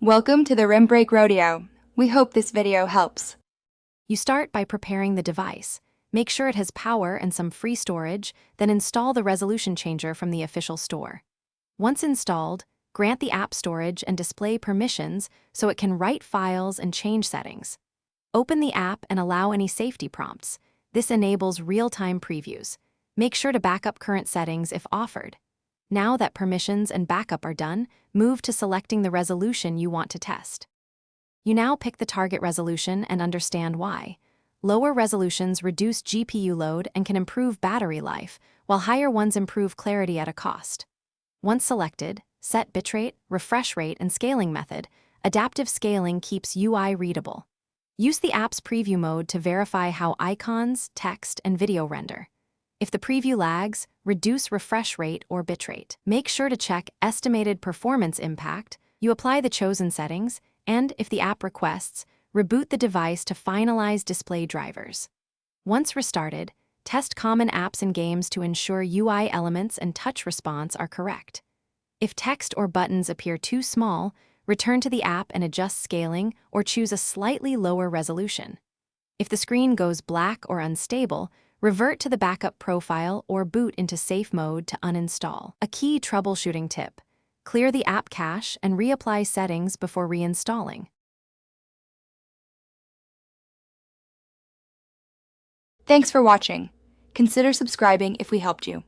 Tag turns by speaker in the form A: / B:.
A: Welcome to the Rim Break Rodeo. We hope this video helps.
B: You start by preparing the device. Make sure it has power and some free storage, then install the resolution changer from the official store. Once installed, grant the app storage and display permissions so it can write files and change settings. Open the app and allow any safety prompts. This enables real-time previews. Make sure to back up current settings if offered. Now that permissions and backup are done, move to selecting the resolution you want to test. You now pick the target resolution and understand why. Lower resolutions reduce GPU load and can improve battery life, while higher ones improve clarity at a cost. Once selected, set bitrate, refresh rate, and scaling method. Adaptive scaling keeps UI readable. Use the app's preview mode to verify how icons, text, and video render. If the preview lags, reduce refresh rate or bitrate. Make sure to check estimated performance impact. You apply the chosen settings, and if the app requests, reboot the device to finalize display drivers. Once restarted, test common apps and games to ensure UI elements and touch response are correct. If text or buttons appear too small, return to the app and adjust scaling or choose a slightly lower resolution. If the screen goes black or unstable, revert to the backup profile or boot into safe mode to uninstall. A key troubleshooting tip: clear the app cache and reapply settings before reinstalling.
A: Thanks for watching. Consider subscribing if we helped you.